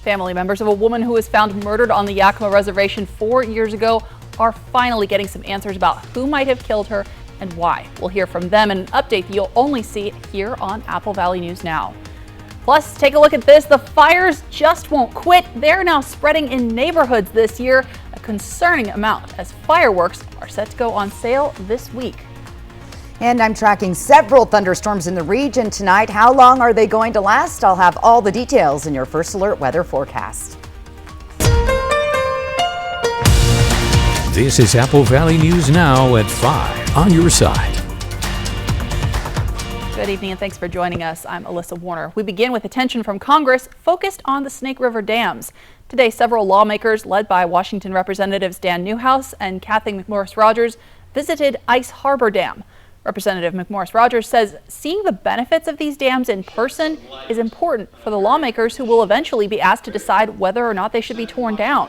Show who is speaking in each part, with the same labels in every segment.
Speaker 1: Family members of a woman who was found murdered on the Yakima Reservation 4 years ago are finally getting some answers about who might have killed her and why. We'll hear from them in an update that you'll only see here on Apple Valley News Now. Plus, take a look at this. The fires just won't quit. They're now spreading in neighborhoods this year, a concerning amount, as fireworks are set to go on sale this week.
Speaker 2: And I'm tracking several thunderstorms in the region tonight. How long are they going to last? I'll have all the details in your First Alert weather forecast.
Speaker 3: This is Apple Valley News Now at 5 on your side.
Speaker 1: Good evening and thanks for joining us. I'm Alyssa Warner. We begin with attention from Congress focused on the Snake River dams. Today, several lawmakers led by Washington Representatives Dan Newhouse and Kathy McMorris-Rodgers visited Ice Harbor Dam. Representative McMorris-Rodgers says seeing the benefits of these dams in person is important for the lawmakers who will eventually be asked to decide whether or not they should be torn down.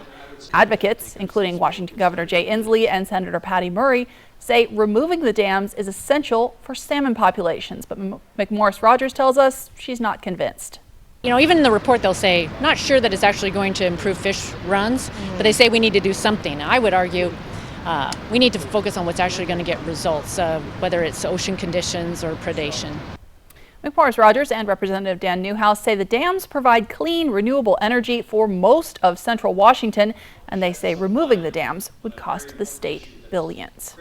Speaker 1: Advocates, including Washington Governor Jay Inslee and Senator Patty Murray, say removing the dams is essential for salmon populations. But McMorris-Rodgers tells us she's not convinced.
Speaker 4: You know, even in the report they'll say, not sure that it's actually going to improve fish runs, but they say we need to do something. I would argue we need to focus on what's actually going to get results, whether it's ocean conditions or predation.
Speaker 1: McMorris-Rodgers and Representative Dan Newhouse say the dams provide clean, renewable energy for most of central Washington, and they say removing the dams would cost the state billions.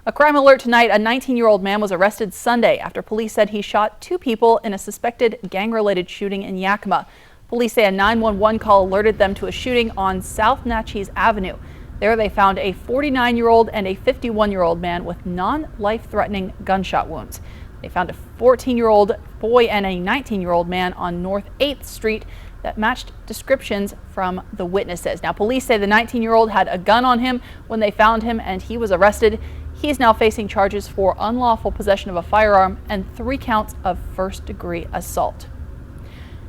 Speaker 1: A crime alert tonight. A 19-year-old man was arrested Sunday after police said he shot 2 people in a suspected gang-related shooting in Yakima. Police say a 911 call alerted them to a shooting on South Natchez Avenue. There they found a 49-year-old and a 51-year-old man with non-life-threatening gunshot wounds. They found a 14-year-old boy and a 19-year-old man on North 8th Street that matched descriptions from the witnesses. Now, police say the 19-year-old had a gun on him when they found him and he was arrested. He is now facing charges for unlawful possession of a firearm and 3 counts of first-degree assault.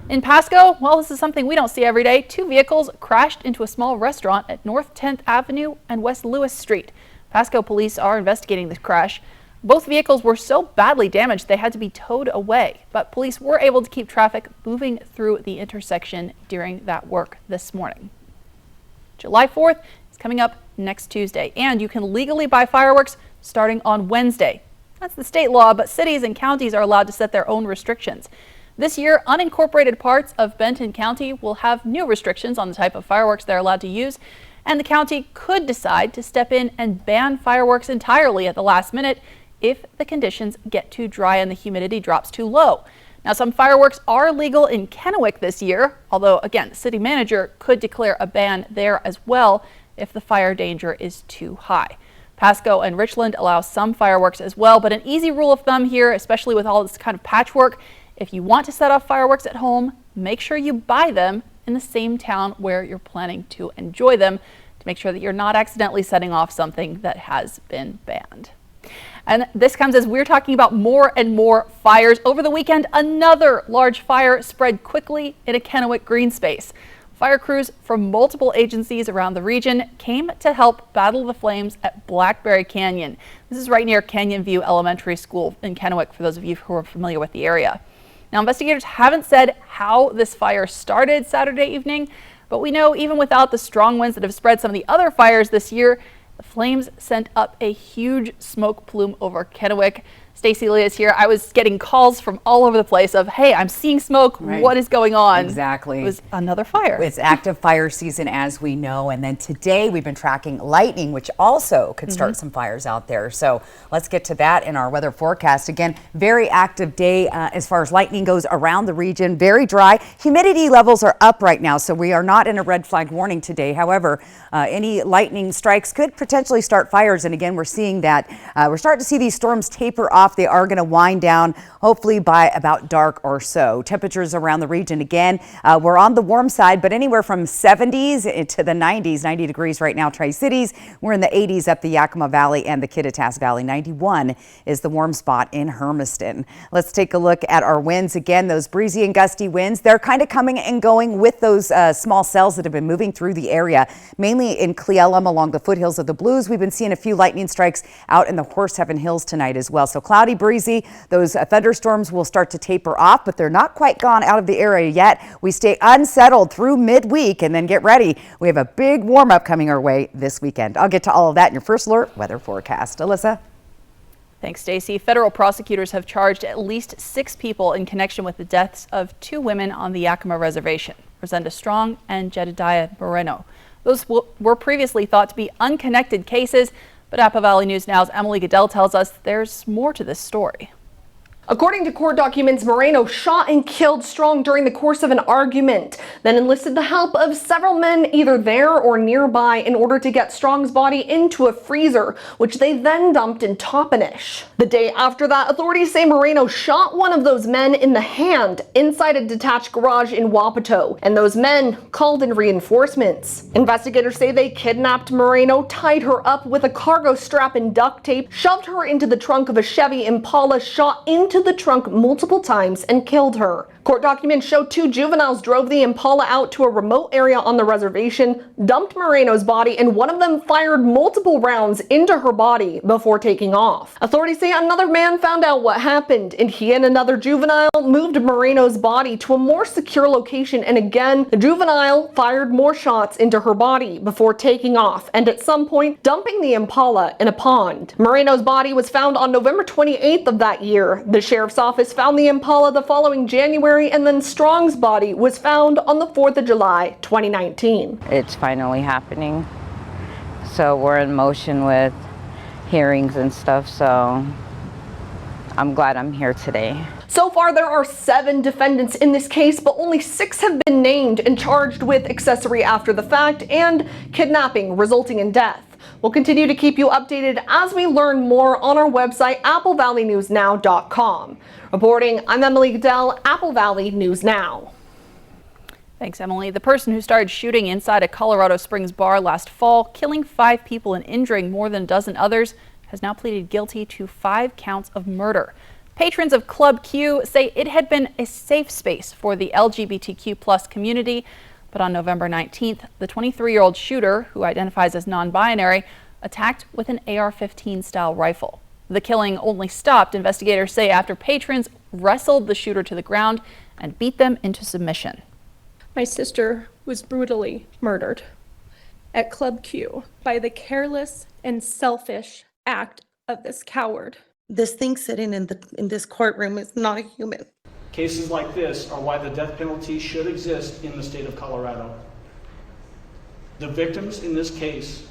Speaker 1: In Pasco, well, this is something we don't see every day. 2 vehicles crashed into a small restaurant at North 10th Avenue and West Lewis Street. Pasco police are investigating the crash. Both vehicles were so badly damaged they had to be towed away, but police were able to keep traffic moving through the intersection during that work this morning. July 4th is coming up next Tuesday, and you can legally buy fireworks starting on Wednesday. That's the state law, but cities and counties are allowed to set their own restrictions. This year, unincorporated parts of Benton County will have new restrictions on the type of fireworks they're allowed to use, and the county could decide to step in and ban fireworks entirely at the last minute if the conditions get too dry and the humidity drops too low. Now, some fireworks are legal in Kennewick this year, although, again, the city manager could declare a ban there as well if the fire danger is too high. Pasco and Richland allow some fireworks as well, but an easy rule of thumb here, especially with all this kind of patchwork, if you want to set off fireworks at home, make sure you buy them in the same town where you're planning to enjoy them to make sure that you're not accidentally setting off something that has been banned. And this comes as we're talking about more and more fires. Over the weekend, another large fire spread quickly in a Kennewick green space. Fire crews from multiple agencies around the region came to help battle the flames at Blackberry Canyon. This is right near Canyon View Elementary School in Kennewick, for those of you who are familiar with the area. Now, investigators haven't said how this fire started Saturday evening, but we know even without the strong winds that have spread some of the other fires this year, the flames sent up a huge smoke plume over Kennewick. Stacey Lee is here. I was getting calls from all over the place of, hey, I'm seeing smoke. Right. What is going on?
Speaker 2: Exactly.
Speaker 1: It was another fire.
Speaker 2: It's active fire season, as we know. And then today we've been tracking lightning, which also could start some fires out there. So let's get to that in our weather forecast. Again, very active day as far as lightning goes around the region. Very dry. Humidity levels are up right now, so we are not in a red flag warning today. However, any lightning strikes could potentially start fires. And again, we're seeing that. We're starting to see these storms taper off. They are going to wind down hopefully by about dark or so. Temperatures around the region again, we're on the warm side, but anywhere from 70s to the 90s, 90 degrees right now, Tri-Cities. We're in the 80s up the Yakima Valley and the Kittitas Valley. 91 is the warm spot in Hermiston. Let's take a look at our winds again. Those breezy and gusty winds, they're kind of coming and going with those small cells that have been moving through the area, mainly in Cle Elum along the foothills of the Blues. We've been seeing a few lightning strikes out in the Horseheaven Hills tonight as well. So cloudy, breezy. Those thunderstorms will start to taper off, but they're not quite gone out of the area yet. We stay unsettled through midweek and then get ready. We have a big warm up coming our way this weekend. I'll get to all of that in your first alert weather forecast. Alyssa.
Speaker 1: Thanks, Stacey. Federal prosecutors have charged at least 6 people in connection with the deaths of 2 women on the Yakima Reservation, Rosenda Strong and Jedediah Moreno. Those were previously thought to be unconnected cases, but Apple Valley News Now's Emily Goodell tells us there's more to this story.
Speaker 5: According to court documents, Moreno shot and killed Strong during the course of an argument, then enlisted the help of several men either there or nearby in order to get Strong's body into a freezer, which they then dumped in Toppenish. The day after that, authorities say Moreno shot one of those men in the hand inside a detached garage in Wapato, and those men called in reinforcements. Investigators say they kidnapped Moreno, tied her up with a cargo strap and duct tape, shoved her into the trunk of a Chevy Impala, shot into the trunk multiple times and killed her. Court documents show 2 juveniles drove the Impala out to a remote area on the reservation, dumped Moreno's body, and one of them fired multiple rounds into her body before taking off. Authorities say another man found out what happened, and he and another juvenile moved Moreno's body to a more secure location, and again, the juvenile fired more shots into her body before taking off, and at some point, dumping the Impala in a pond. Moreno's body was found on November 28th of that year. The sheriff's office found the Impala the following January, and then Strong's body was found on the 4th of July, 2019.
Speaker 6: It's finally happening. So we're in motion with hearings and stuff, so I'm glad I'm here today.
Speaker 5: So far, there are 7 defendants in this case, but only 6 have been named and charged with accessory after the fact and kidnapping resulting in death. We'll continue to keep you updated as we learn more on our website, applevalleyNewsNow.com. Reporting, I'm Emily Goodell, Apple Valley News Now.
Speaker 1: Thanks, Emily. The person who started shooting inside a Colorado Springs bar last fall, killing 5 people and injuring more than a dozen others, has now pleaded guilty to 5 counts of murder. Patrons of Club Q say it had been a safe space for the LGBTQ+ community. But on November 19th, the 23-year-old shooter, who identifies as non-binary, attacked with an AR-15 style rifle. The killing only stopped, investigators say, after patrons wrestled the shooter to the ground and beat them into submission.
Speaker 7: My sister was brutally murdered at Club Q by the careless and selfish act of this coward.
Speaker 8: This thing sitting in this courtroom is not a human.
Speaker 9: Cases like this are why the death penalty should exist in the state of Colorado. The victims in this case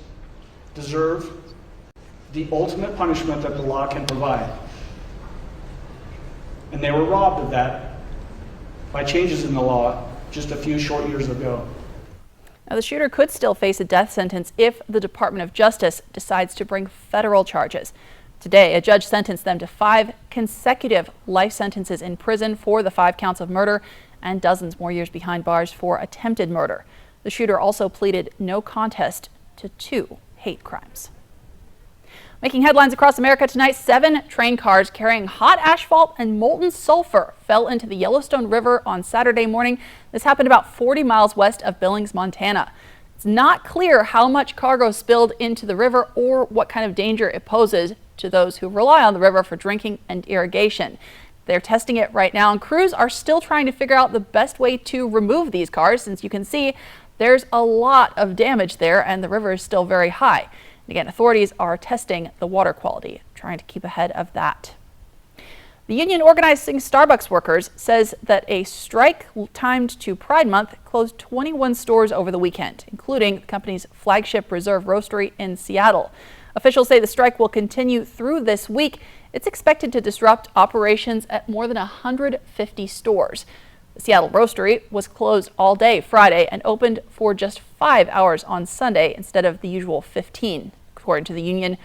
Speaker 9: deserve the ultimate punishment that the law can provide. And they were robbed of that by changes in the law just a few short years ago.
Speaker 1: Now, the shooter could still face a death sentence if the Department of Justice decides to bring federal charges. Today, a judge sentenced them to 5 consecutive life sentences in prison for the 5 counts of murder and dozens more years behind bars for attempted murder. The shooter also pleaded no contest to 2 hate crimes. Making headlines across America tonight, 7 train cars carrying hot asphalt and molten sulfur fell into the Yellowstone River on Saturday morning. This happened about 40 miles west of Billings, Montana. It's not clear how much cargo spilled into the river or what kind of danger it poses to those who rely on the river for drinking and irrigation. They're testing it right now, and crews are still trying to figure out the best way to remove these cars, since you can see there's a lot of damage there and the river is still very high. And again, authorities are testing the water quality, trying to keep ahead of that. The union organizing Starbucks workers says that a strike timed to Pride Month closed 21 stores over the weekend, including the company's flagship Reserve Roastery in Seattle. Officials say the strike will continue through this week. It's expected to disrupt operations at more than 150 stores. The Seattle Roastery was closed all day Friday and opened for just 5 hours on Sunday instead of the usual 15, according to the union.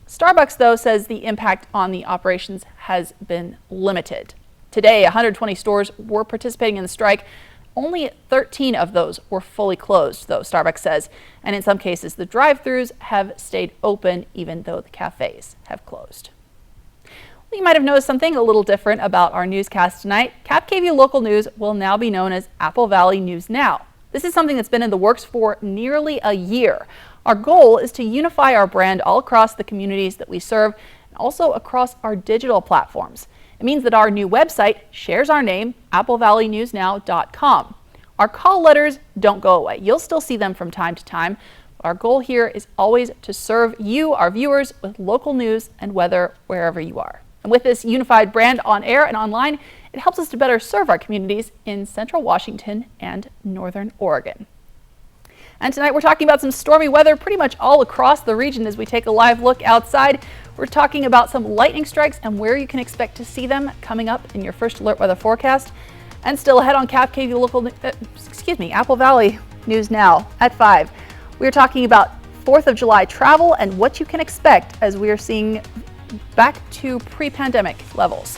Speaker 1: Starbucks, though, says the impact on the operations has been limited. Today, 120 stores were participating in the strike. Only 13 of those were fully closed, though, Starbucks says. And in some cases, the drive-thrus have stayed open, even though the cafes have closed. Well, you might have noticed something a little different about our newscast tonight. KAPP KVEW Local News will now be known as Apple Valley News Now. This is something that's been in the works for nearly a year. Our goal is to unify our brand all across the communities that we serve and also across our digital platforms. It means that our new website shares our name, applevalleynewsnow.com. Our call letters don't go away. You'll still see them from time to time. Our goal here is always to serve you, our viewers, with local news and weather wherever you are. And with this unified brand on air and online, it helps us to better serve our communities in Central Washington and Northern Oregon. And tonight we're talking about some stormy weather pretty much all across the region as we take a live look outside. We're talking about some lightning strikes and where you can expect to see them coming up in your first alert weather forecast. And still ahead on KAPP KVEW Apple Valley News Now at 5. We're talking about 4th of July travel and what you can expect as we are seeing back to pre-pandemic levels.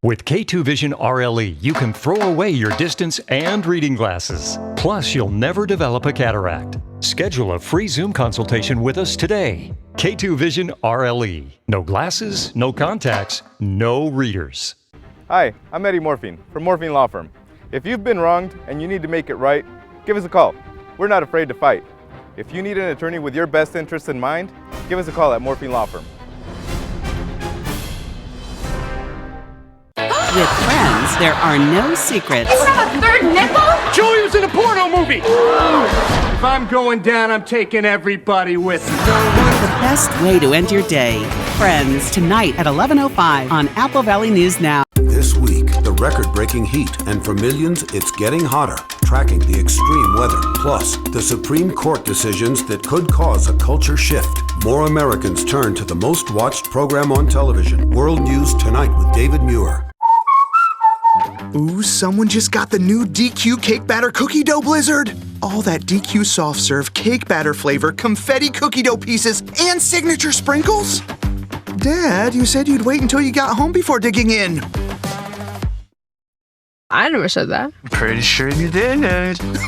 Speaker 10: With K2 Vision RLE, you can throw away your distance and reading glasses. Plus, you'll never develop a cataract. Schedule a free Zoom consultation with us today. K2 Vision RLE. No glasses, no contacts, no readers.
Speaker 11: Hi, I'm Eddie Morphine from Morphine Law Firm. If you've been wronged and you need to make it right, give us a call. We're not afraid to fight. If you need an attorney with your best interests in mind, give us a call at Morphine Law Firm.
Speaker 12: With friends, there are no secrets.
Speaker 13: You have a third nipple?
Speaker 14: Julia's in a porno movie! If I'm going down, I'm taking everybody with me.
Speaker 12: The best way to end your day. Friends, tonight at 11:05 on Apple Valley News Now.
Speaker 15: This week, the record-breaking heat, and for millions, it's getting hotter. Tracking the extreme weather, plus the Supreme Court decisions that could cause a culture shift. More Americans turn to the most watched program on television, World News Tonight with David Muir.
Speaker 16: Ooh, someone just got the new DQ Cake Batter Cookie Dough Blizzard. All that DQ soft serve cake batter flavor, confetti cookie dough pieces, and signature sprinkles? Dad, you said you'd wait until you got home before digging in.
Speaker 17: I never said that.
Speaker 16: Pretty sure you did.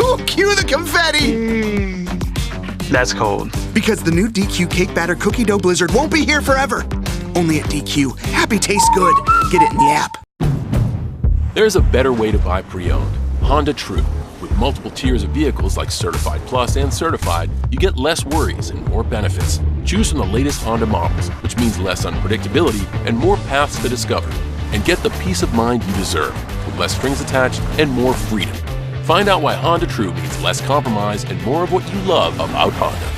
Speaker 16: Ooh, cue the confetti!
Speaker 17: That's cold.
Speaker 16: Because the new DQ Cake Batter Cookie Dough Blizzard won't be here forever. Only at DQ. Happy tastes good. Get it in the app.
Speaker 18: There's a better way to buy pre-owned. Honda True. With multiple tiers of vehicles like Certified Plus and Certified, you get less worries and more benefits. Choose from the latest Honda models, which means less unpredictability and more paths to discover. And get the peace of mind you deserve, with less strings attached and more freedom. Find out why Honda True means less compromise and more of what you love about Honda.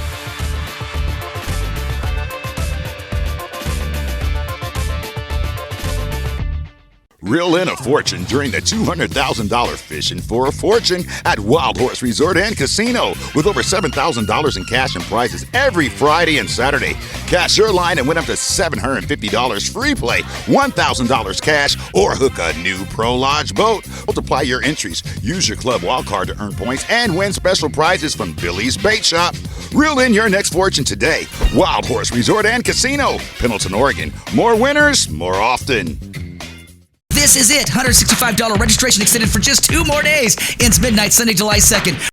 Speaker 19: Reel in a fortune during the $200,000 Fishing for a Fortune at Wild Horse Resort and Casino with over $7,000 in cash and prizes every Friday and Saturday. Cash your line and win up to $750 free play, $1,000 cash, or hook a new Pro Lodge boat. Multiply your entries, use your club wildcard to earn points, and win special prizes from Billy's Bait Shop. Reel in your next fortune today. Wild Horse Resort and Casino, Pendleton, Oregon. More winners, more often.
Speaker 20: This is it. $165 registration extended for just 2 more days. Ends midnight, Sunday, July 2nd.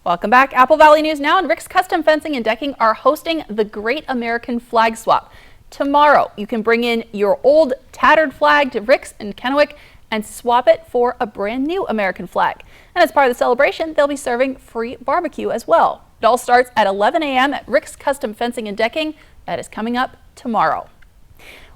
Speaker 1: Welcome back. Apple Valley News Now and Rick's Custom Fencing and Decking are hosting the Great American Flag Swap. Tomorrow, you can bring in your old tattered flag to Rick's in Kennewick and swap it for a brand new American flag. And as part of the celebration, they'll be serving free barbecue as well. It all starts at 11 a.m. at Rick's Custom Fencing and Decking. That is coming up tomorrow.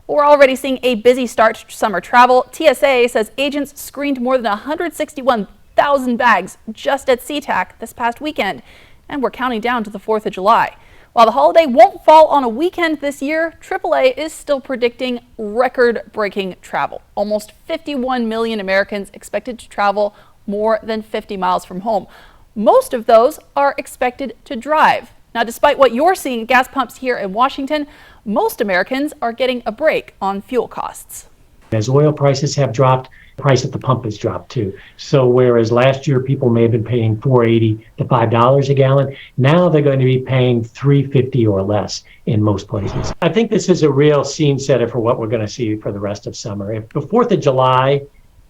Speaker 1: We're already seeing a busy start to summer travel. TSA says agents screened more than 161,000 bags just at SeaTac this past weekend, and we're counting down to the 4th of July. While the holiday won't fall on a weekend this year, AAA is still predicting record-breaking travel. Almost 51 million Americans expected to travel more than 50 miles from home. Most of those are expected to drive. Now, despite what you're seeing at gas pumps here in Washington, most Americans are getting a break on fuel costs.
Speaker 21: As oil prices have dropped, the price at the pump has dropped too. So whereas last year people may have been paying $4.80 to $5 a gallon, now they're going to be paying $3.50 or less in most places. I think this is a real scene setter for what we're going to see for the rest of summer. If the 4th of July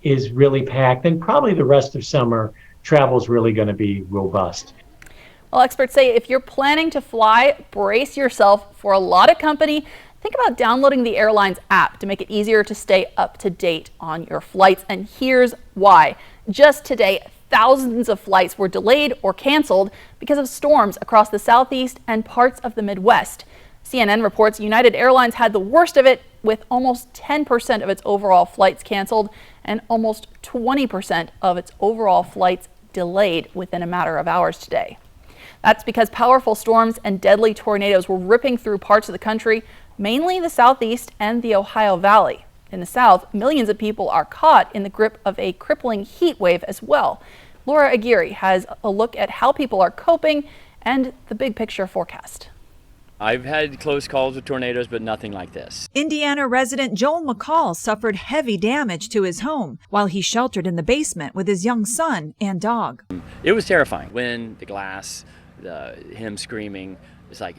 Speaker 21: is really packed, then probably the rest of summer travel is really going to be robust.
Speaker 1: Well, experts say if you're planning to fly, brace yourself for a lot of company. Think about downloading the airline's app to make it easier to stay up to date on your flights. And here's why. Just today, thousands of flights were delayed or canceled because of storms across the southeast and parts of the Midwest. CNN reports United Airlines had the worst of it, with almost 10% of its overall flights canceled and almost 20% of its overall flights delayed within a matter of hours today. That's because powerful storms and deadly tornadoes were ripping through parts of the country, mainly the southeast and the Ohio Valley. In the south, millions of people are caught in the grip of a crippling heat wave as well. Laura Aguirre has a look at how people are coping and the big picture forecast.
Speaker 13: I've had close calls with tornadoes, but nothing like this.
Speaker 22: Indiana resident Joel McCall suffered heavy damage to his home while he sheltered in the basement with his young son and dog.
Speaker 13: It was terrifying. Wind, the glass, him screaming. It's like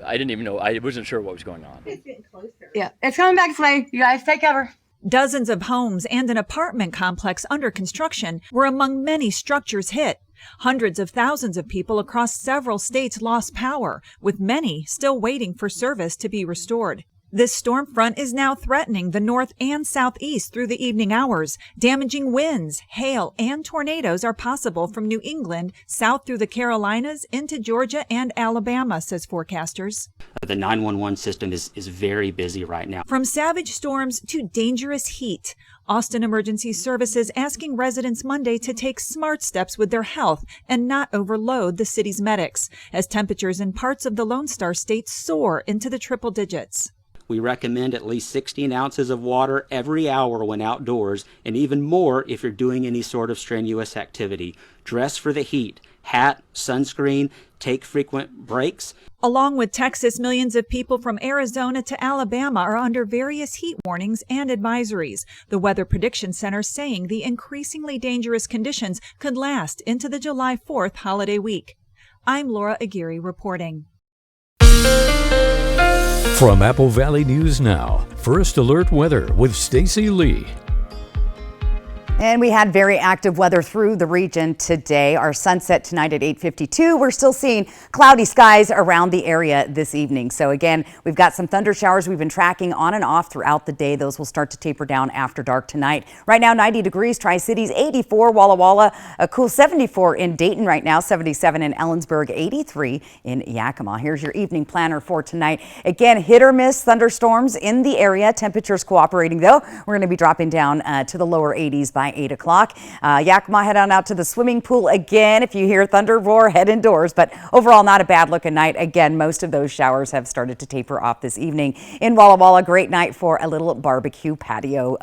Speaker 13: I didn't even know. I wasn't sure what was going on.
Speaker 23: It's getting closer. Yeah, it's coming back this way. You guys take cover.
Speaker 22: Dozens of homes and an apartment complex under construction were among many structures hit. Hundreds of thousands of people across several states lost power, with many still waiting for service to be restored. This storm front is now threatening the north and southeast through the evening hours. Damaging winds, hail, and tornadoes are possible from New England south through the Carolinas into Georgia and Alabama, says forecasters.
Speaker 24: The 911 system is very busy right now.
Speaker 22: From savage storms to dangerous heat, Austin Emergency Services asking residents Monday to take smart steps with their health and not overload the city's medics, as temperatures in parts of the Lone Star State soar into the triple digits.
Speaker 24: We recommend at least 16 ounces of water every hour when outdoors, and even more if you're doing any sort of strenuous activity. Dress for the heat, hat, sunscreen, take frequent breaks.
Speaker 22: Along with Texas, millions of people from Arizona to Alabama are under various heat warnings and advisories. The Weather Prediction Center saying the increasingly dangerous conditions could last into the July 4th holiday week. I'm Laura Aguirre reporting.
Speaker 3: From Apple Valley News Now, First Alert Weather with Stacy Lee.
Speaker 2: And we had very active weather through the region today. Our sunset tonight at 8:52. We're still seeing cloudy skies around the area this evening. So again, we've got some thunder showers we've been tracking on and off throughout the day. Those will start to taper down after dark tonight. Right now, 90 degrees, Tri-Cities, 84, Walla Walla, a cool 74 in Dayton right now, 77 in Ellensburg, 83 in Yakima. Here's your evening planner for tonight. Again, hit or miss thunderstorms in the area. Temperatures cooperating though. We're going to be dropping down to the lower 80s by 8 o'clock. Yakima, head on out to the swimming pool again. If you hear thunder roar, head indoors. But overall, not a bad looking night. Again, most of those showers have started to taper off this evening. In Walla Walla, great night for a little barbecue patio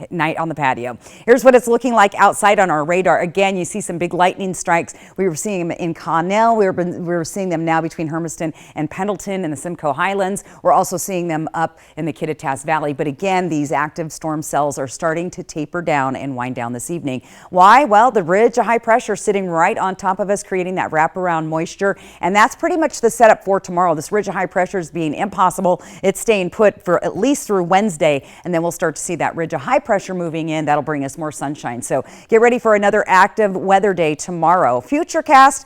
Speaker 2: night on the patio. Here's what it's looking like outside on our radar. Again, you see some big lightning strikes. We were seeing them in Connell. We were seeing them now between Hermiston and Pendleton in the Simcoe Highlands. We're also seeing them up in the Kittitas Valley. But again, these active storm cells are starting to taper down and wind down this evening. Why? Well, the ridge of high pressure sitting right on top of us, creating that wraparound moisture. And that's pretty much the setup for tomorrow. This ridge of high pressure is being impossible. It's staying put for at least through Wednesday. And then we'll start to see that ridge of high pressure moving in. That'll bring us more sunshine. So get ready for another active weather day tomorrow. Futurecast,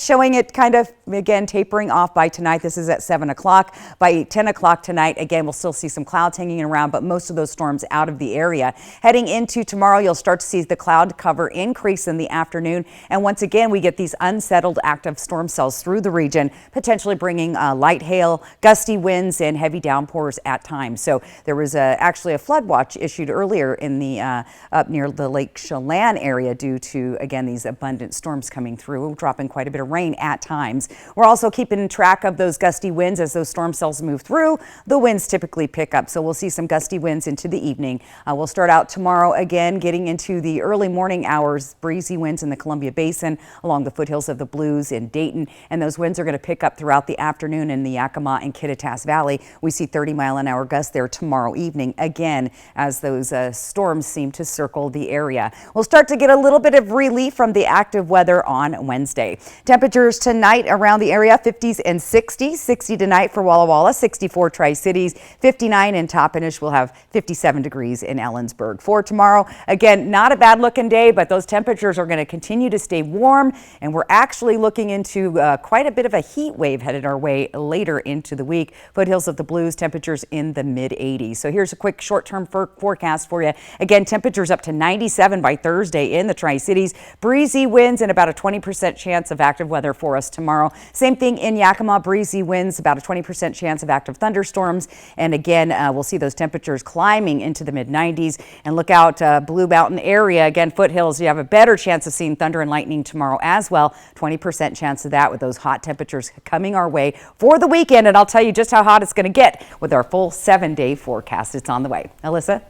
Speaker 2: showing it kind of, again, tapering off by tonight. This is at 7 o'clock. By 10 o'clock tonight, again, we'll still see some clouds hanging around, but most of those storms out of the area. Heading into tomorrow, you'll start to see the cloud cover increase in the afternoon. And once again, we get these unsettled active storm cells through the region, potentially bringing light hail, gusty winds, and heavy downpours at times. So there was actually a flood watch issued earlier in the up near the Lake Chelan area due to, again, these abundant storms coming through, dropping quite a bit of rain at times. We're also keeping track of those gusty winds as those storm cells move through. The winds typically pick up, so we'll see some gusty winds into the evening. We'll start out tomorrow again, getting into the early morning hours, breezy winds in the Columbia Basin along the foothills of the Blues in Dayton, and those winds are going to pick up throughout the afternoon in the Yakima and Kittitas Valley. We see 30-mile-an-hour gusts there tomorrow evening, again, as those storms seem to circle the area. We'll start to get a little bit of relief from the active weather on Wednesday. Temperatures tonight around the area, 50s and 60s. 60 tonight for Walla Walla, 64 Tri-Cities, 59 in Toppenish. We'll have 57 degrees in Ellensburg. For tomorrow, tomorrow. Again, not a bad looking day, but those temperatures are going to continue to stay warm, and we're actually looking into quite a bit of a heat wave headed our way later into the week. Foothills of the Blues, temperatures in the mid 80s. So here's a quick short-term forecast for you. Again, temperatures up to 97 by Thursday in the Tri-Cities. Breezy winds and about a 20% chance of active weather for us tomorrow. Same thing in Yakima, breezy winds, about a 20% chance of active thunderstorms. And again, we'll see those temperatures climbing into the mid 90s. And look out, Blue Mountain area, again, foothills, you have a better chance of seeing thunder and lightning tomorrow as well. 20% chance of that with those hot temperatures coming our way for the weekend. And I'll tell you just how hot it's going to get with our full 7-day forecast. It's on the way. Alyssa?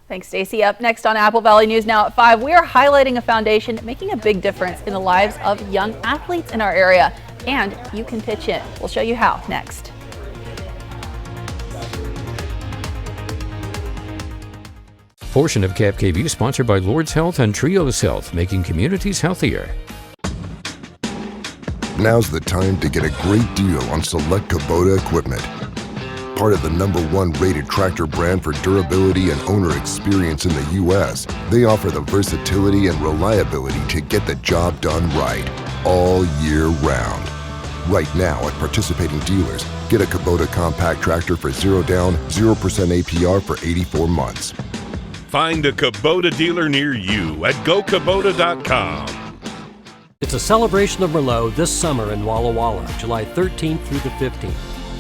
Speaker 1: Thanks, Stacey. Up next on Apple Valley News Now at 5, we are highlighting a foundation making a big difference in the lives of young athletes in our area. And you can pitch in. We'll show you how next.
Speaker 3: Portion of KAPP KVEW sponsored by Lord's Health and Trios Health, making communities healthier.
Speaker 4: Now's the time to get a great deal on select Kubota equipment. Part of the #1 rated tractor brand for durability and owner experience in the U.S., they offer the versatility and reliability to get the job done right, all year round. Right now at participating dealers, get a Kubota compact tractor for 0 down, 0% APR for 84 months.
Speaker 5: Find a Kubota dealer near you at gokubota.com.
Speaker 6: It's a celebration of Merlot this summer in Walla Walla, July 13th through the 15th.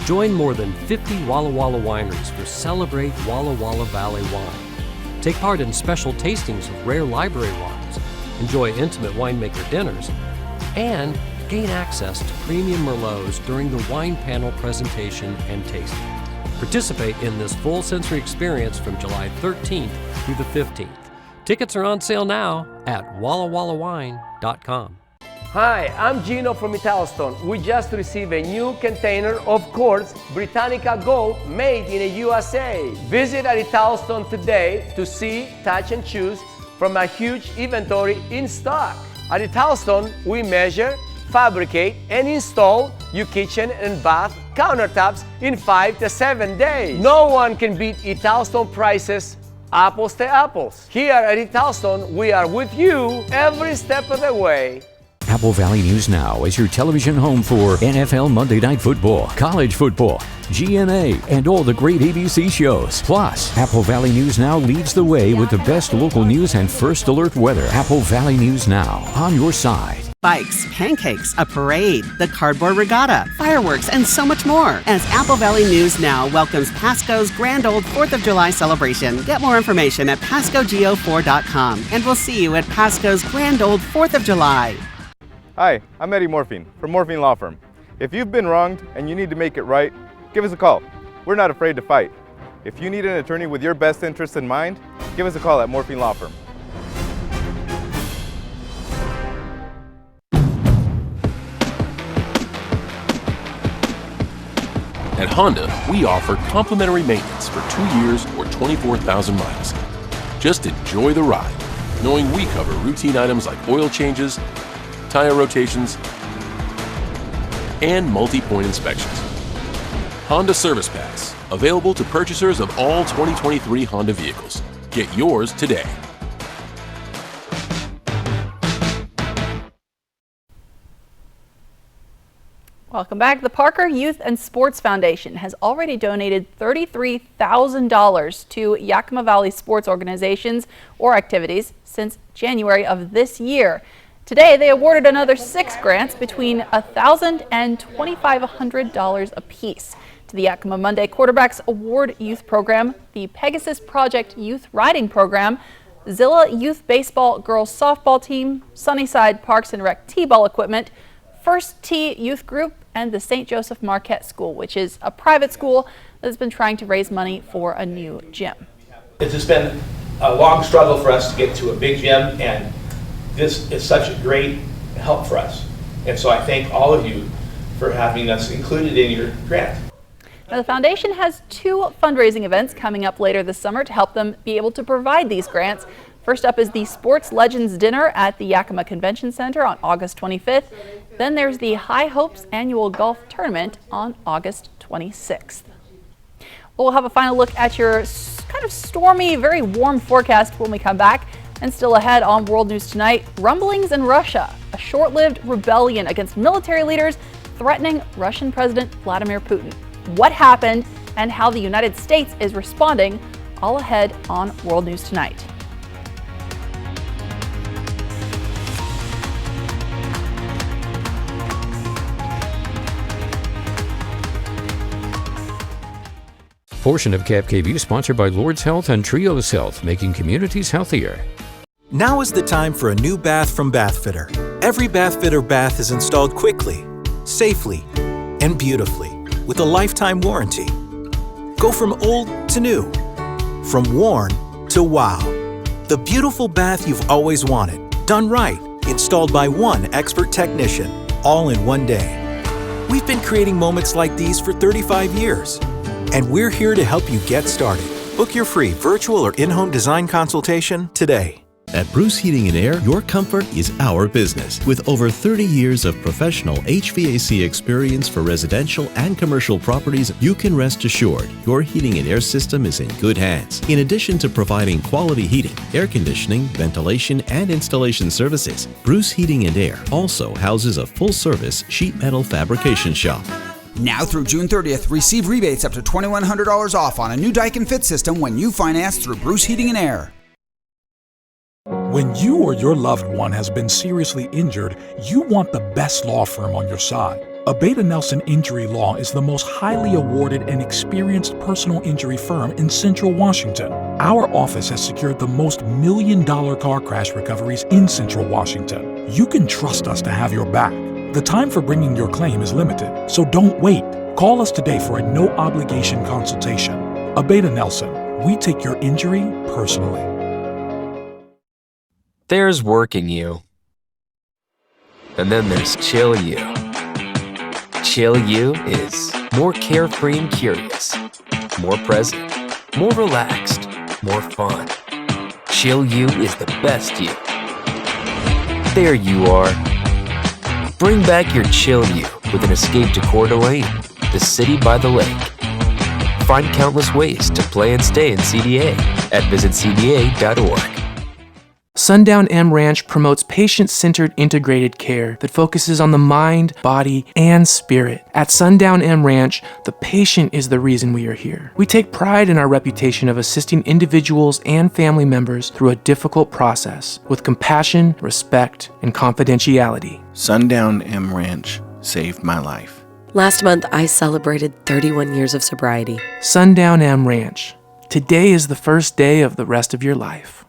Speaker 6: Join more than 50 Walla Walla wineries for Celebrate Walla Walla Valley Wine. Take part in special tastings of rare library wines, enjoy intimate winemaker dinners, and gain access to premium Merlots during the wine panel presentation and tasting. Participate in this full sensory experience from July 13th through the 15th. Tickets are on sale now at wallawallawine.com.
Speaker 7: Hi, I'm Gino from Italstone. We just received a new container of quartz Britannica Gold made in the USA. Visit at Italstone today to see, touch, and choose from a huge inventory in stock. At Italstone, we measure, fabricate, and install your kitchen and bath countertops in 5 to 7 days. No one can beat Italstone prices, apples to apples. Here at Italstone, we are with you every step of the way.
Speaker 3: Apple Valley News Now is your television home for NFL Monday Night Football, college football, GNA, and all the great ABC shows. Plus, Apple Valley News Now leads the way with the best local news and first alert weather. Apple Valley News Now, on your side.
Speaker 12: Bikes, pancakes, a parade, the cardboard regatta, fireworks, and so much more as Apple Valley News Now welcomes Pasco's grand old 4th of July celebration. Get more information at pascogeo4.com, and we'll see you at Pasco's grand old 4th of July.
Speaker 11: Hi, I'm Eddie Morphine from Morphine Law Firm. If you've been wronged and you need to make it right, give us a call. We're not afraid to fight. If you need an attorney with your best interests in mind, give us a call at Morphine Law Firm.
Speaker 18: At Honda, we offer complimentary maintenance for 2 years or 24,000 miles. Just enjoy the ride, knowing we cover routine items like oil changes, tire rotations, and multi-point inspections. Honda Service Pass, available to purchasers of all 2023 Honda vehicles. Get yours today.
Speaker 1: Welcome back. The Parker Youth and Sports Foundation has already donated $33,000 to Yakima Valley sports organizations or activities since January of this year. Today, they awarded another 6 grants between $1,000 and $2,500 apiece to the Yakima Monday Quarterbacks Award Youth Program, the Pegasus Project Youth Riding Program, Zilla Youth Baseball Girls Softball Team, Sunnyside Parks and Rec T-ball equipment, First Tee Youth Group, and the St. Joseph Marquette School, which is a private school that has been trying to raise money for a new gym.
Speaker 25: It's just been a long struggle for us to get to a big gym, and this is such a great help for us. And so I thank all of you for having us included in your grant.
Speaker 1: Now, the foundation has 2 fundraising events coming up later this summer to help them be able to provide these grants. First up is the Sports Legends Dinner at the Yakima Convention Center on August 25th. Then there's the High Hopes Annual Golf Tournament on August 26th. We'll have a final look at your kind of stormy, very warm forecast when we come back. And still ahead on World News Tonight, rumblings in Russia, a short-lived rebellion against military leaders threatening Russian President Vladimir Putin. What happened and how the United States is responding, all ahead on World News Tonight.
Speaker 3: Portion of KAPP KVEW sponsored by Lord's Health and Trios Health, making communities healthier.
Speaker 8: Now is the time for a new bath from Bathfitter. Every Bathfitter bath is installed quickly, safely, and beautifully with a lifetime warranty. Go from old to new, from worn to wow. The beautiful bath you've always wanted, done right, installed by one expert technician, all in one day. We've been creating moments like these for 35 years, and we're here to help you get started. Book your free virtual or in-home design consultation today.
Speaker 9: At Bruce Heating and Air, your comfort is our business. With over 30 years of professional HVAC experience for residential and commercial properties, you can rest assured your heating and air system is in good hands. In addition to providing quality heating, air conditioning, ventilation, and installation services, Bruce Heating and Air also houses a full-service sheet metal fabrication shop.
Speaker 10: Now through June 30th, receive rebates up to $2,100 off on a new Daikin Fit system when you finance through Bruce Heating and Air.
Speaker 14: When you or your loved one has been seriously injured, you want the best law firm on your side. Abeta Nelson Injury Law is the most highly awarded and experienced personal injury firm in Central Washington. Our office has secured the most $1 million car crash recoveries in Central Washington. You can trust us to have your back. The time for bringing your claim is limited, so don't wait. Call us today for a no-obligation consultation. Abeta Nelson, we take your injury personally.
Speaker 15: There's working you. And then there's chill you. Chill you is more carefree and curious, more present, more relaxed, more fun. Chill you is the best you. There you are. Bring back your chill you with an escape to Coeur d'Alene, the city by the lake. Find countless ways to play and stay in CDA at visitcda.org.
Speaker 26: Sundown M Ranch promotes patient-centered integrated care that focuses on the mind, body, and spirit. At Sundown M Ranch, the patient is the reason we are here. We take pride in our reputation of assisting individuals and family members through a difficult process with compassion, respect, and confidentiality.
Speaker 27: Sundown M Ranch saved my life.
Speaker 28: Last month, I celebrated 31 years of sobriety.
Speaker 26: Sundown M Ranch. Today is the first day of the rest of your life.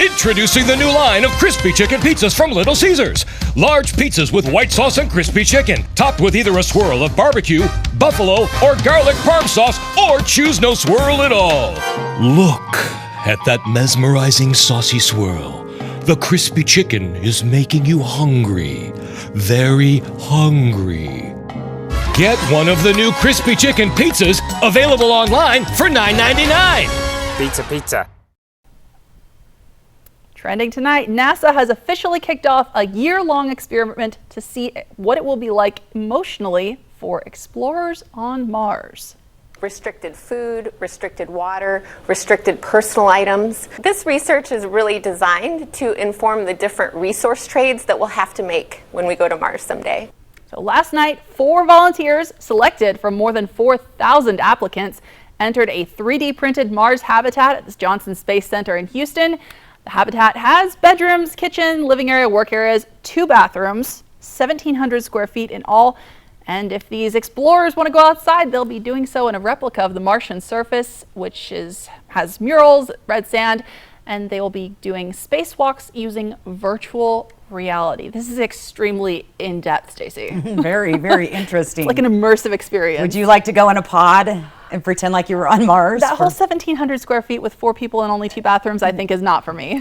Speaker 29: Introducing the new line of crispy chicken pizzas from Little Caesars. Large pizzas with white sauce and crispy chicken, topped with either a swirl of barbecue, buffalo, or garlic parm sauce, or choose no swirl at all. Look at that mesmerizing saucy swirl. The crispy chicken is making you hungry, very hungry. Get one of the new crispy chicken pizzas, available online for $9.99.
Speaker 30: Pizza, pizza.
Speaker 1: Trending tonight, NASA has officially kicked off a year-long experiment to see what it will be like emotionally for explorers on Mars.
Speaker 31: Restricted food, restricted water, restricted personal items. This research is really designed to inform the different resource trades that we'll have to make when we go to Mars someday.
Speaker 1: So last night, 4 volunteers selected from more than 4,000 applicants entered a 3D printed Mars habitat at the Johnson Space Center in Houston. The habitat has bedrooms, kitchen, living area, work areas, 2 bathrooms, 1,700 square feet in all. And if these explorers want to go outside, they'll be doing so in a replica of the Martian surface, which has murals, red sand, and they will be doing spacewalks using virtual reality. This is extremely in-depth, Stacey.
Speaker 2: Very, very interesting.
Speaker 1: It's like an immersive experience.
Speaker 2: Would you like to go in a pod? And pretend like you were on Mars.
Speaker 1: That whole 1,700 square feet with 4 people and only 2 bathrooms, I think, is not for me.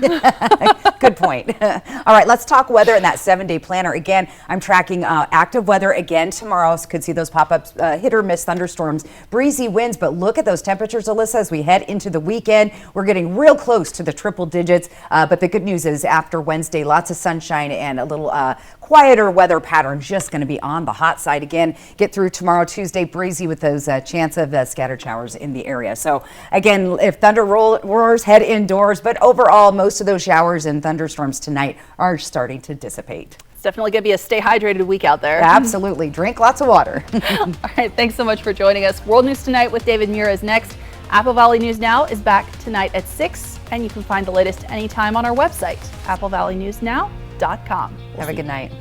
Speaker 2: Good point. All right, let's talk weather in that 7-day planner. Again, I'm tracking active weather again tomorrow. Could see those pop-ups, hit or miss thunderstorms, breezy winds. But look at those temperatures, Alyssa, as we head into the weekend. We're getting real close to the triple digits. But the good news is after Wednesday, lots of sunshine and a little quieter weather pattern, just going to be on the hot side again. Get through tomorrow, Tuesday, breezy with those chance of scattered showers in the area. So again, if thunder roars, head indoors. But overall, most of those showers and thunderstorms tonight are starting to dissipate.
Speaker 1: It's definitely going to be a stay hydrated week out there.
Speaker 2: Absolutely. Drink lots of water.
Speaker 1: All right. Thanks so much for joining us. World News Tonight with David Muir is next. Apple Valley News Now is back tonight at 6, and you can find the latest anytime on our website, applvalleynewsnow.com.
Speaker 2: Have a good night.